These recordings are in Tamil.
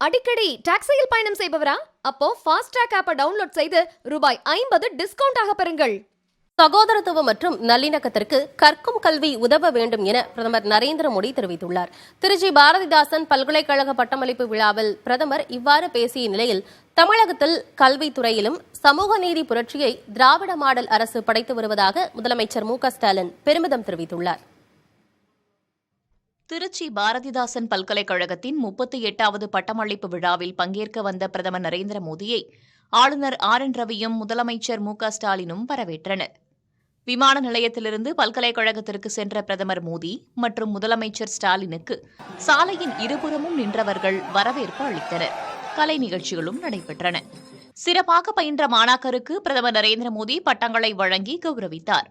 அடிக்கடி டாக்ஸியில் பயணம் செய்பவரா? அப்போ ஃபாஸ்ட் ட்ராக் ஆப்பை டவுன்லோட் செய்து ரூபாய் 50 டிஸ்கவுண்ட் ஆக பெறுங்கள். சகோதரத்துவம் மற்றும் நல்லிணக்கத்திற்கு கற்கும் கல்வி உதவ வேண்டும் என பிரதமர் நரேந்திர மோடி தெரிவித்துள்ளார். திருச்சி பாரதிதாசன் பல்கலைக்கழக பட்டமளிப்பு விழாவில் பிரதமர் இவ்வாறு பேசிய நிலையில், தமிழகத்தில் கல்வித்துறையிலும் சமூக நீதி புரட்சியை திராவிட மாடல் அரசு படைத்து வருவதாக முதலமைச்சர் மு.க.ஸ்டாலின் பெருமிதம் தெரிவித்துள்ளார். திருச்சி பாரதிதாசன் பல்கலைக்கழகத்தின் 38வது பட்டமளிப்பு விழாவில் பங்கேற்க வந்த பிரதமர் நரேந்திர மோடியை ஆளுநர் ஆர்.என். ரவியும் முதலமைச்சர் மு.க.ஸ்டாலினும் வரவேற்றனர். விமான நிலையத்திலிருந்து பல்கலைக்கழகத்திற்கு சென்ற பிரதமர் மோடி மற்றும் முதலமைச்சர் ஸ்டாலினுக்கு சாலையின் இருபுறமும் நின்றவர்கள் வரவேற்பு அளித்தனர். கலை நிகழ்ச்சிகளும் நடைபெற்றன. சிறப்பாக பயின்ற மாணாக்கருக்கு பிரதமர் நரேந்திர மோடி பட்டங்களை வழங்கி கௌரவித்தார்.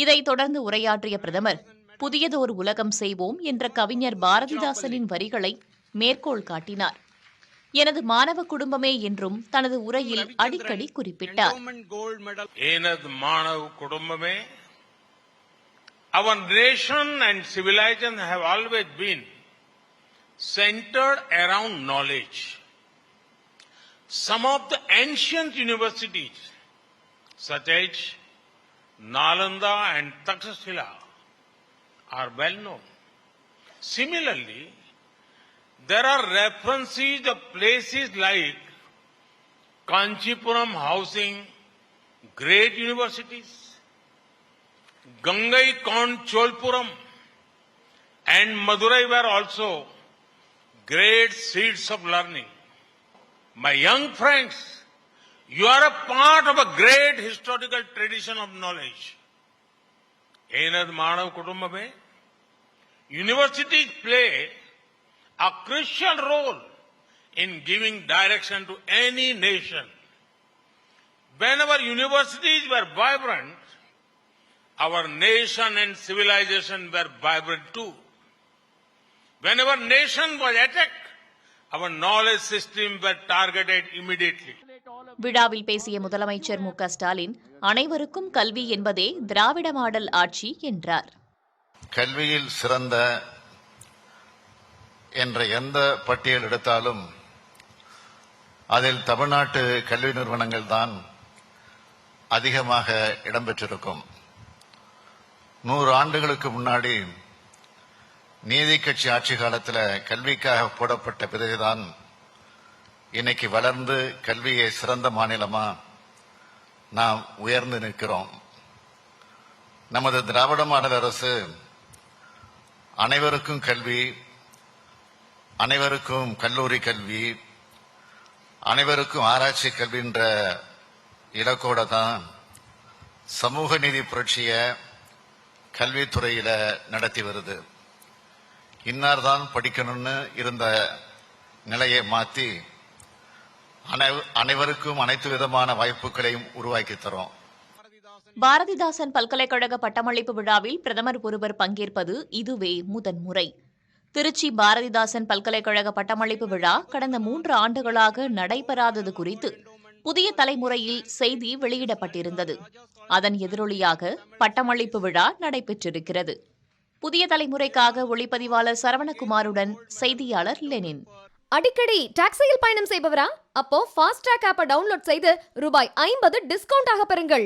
இதைத் தொடர்ந்து உரையாற்றிய பிரதமர், புதியதோர் உலகம் செய்வோம் என்ற கவிஞர் பாரதிதாசனின் வரிகளை மேற்கோள் காட்டினார். எனது மாணவ குடும்பமே என்றும் தனது உரையில் அடிக்கடி குறிப்பிட்டார். எனது மாணவ குடும்பமே. Our nation and civilization have always been centered around knowledge. Some of the ancient universities, such as Nalanda and Takshashila, are well known. Similarly, there are references of places like Kanchipuram housing great universities, Gangaikond Cholpuram and Madurai were also great seeds of learning. My young friends, you are a part of a great historical tradition of knowledge. Enad Manav Kudumbame, universities play a crucial role in giving direction to any nation. Whenever universities were vibrant, our nation and civilization were vibrant too. Whenever nation was attacked, our knowledge system were targeted immediately. விழாவில் பேசிய முதலமைச்சர் மு.க.ஸ்டாலின், அனைவருக்கும் கல்வி என்பதே திராவிட மாடல் ஆட்சி என்றார். கல்வியில் சிறந்த என்ற எந்த பட்டியல் எடுத்தாலும் அதில் தமிழ்நாட்டு கல்வி நிறுவனங்கள் தான் அதிகமாக இடம்பெற்றிருக்கும். 100 ஆண்டுகளுக்கு முன்னாடி நீதி கட்சி ஆட்சி காலத்தில் கல்விக்காக போடப்பட்ட பிறகுதான் இன்னைக்கு வளர்ந்து கல்வியை சிறந்த மாநிலமா நாம் உயர்ந்து நிற்கிறோம். நமது திராவிட மாடல் அரசு அனைவருக்கும் கல்வி, அனைவருக்கும் கல்லூரி கல்வி, அனைவருக்கும் ஆராய்ச்சி கல்வின்ற இலக்கோட தான் சமூக நீதி புரட்சிய கல்வித்துறையில நடத்தி வருது. இன்னார்தான் படிக்கணும்னு இருந்த நிலையை மாற்றி அனைவருக்கும் அனைத்து விதமான வாய்ப்புகளையும் உருவாக்கி தரோம். பாரதிதாசன் பல்கலைக்கழக பட்டமளிப்பு விழாவில் பிரதமர் ஒருவர் பங்கேற்பது இதுவே முதன்முறை. திருச்சி பாரதிதாசன் பல்கலைக்கழக பட்டமளிப்பு விழா கடந்த 3 ஆண்டுகளாக நடைபெறாதது குறித்து புதிய தலைமுறையில் செய்தி வெளியிடப்பட்டிருந்தது. அதன் எதிரொலியாக பட்டமளிப்பு விழா நடைபெற்றிருக்கிறது. புதிய தலைமுறைக்காக ஒளிப்பதிவாளர் சரவணகுமாருடன் செய்தியாளர் லெனின். அடிக்கடி டாக்ஸியில் பயணம் செய்பவரா? அப்போ ஃபாஸ்ட் ட்ராக் ஆப்பை டவுன்லோட் செய்து ரூபாய் 50 டிஸ்கவுண்ட் ஆக பெறுங்கள்.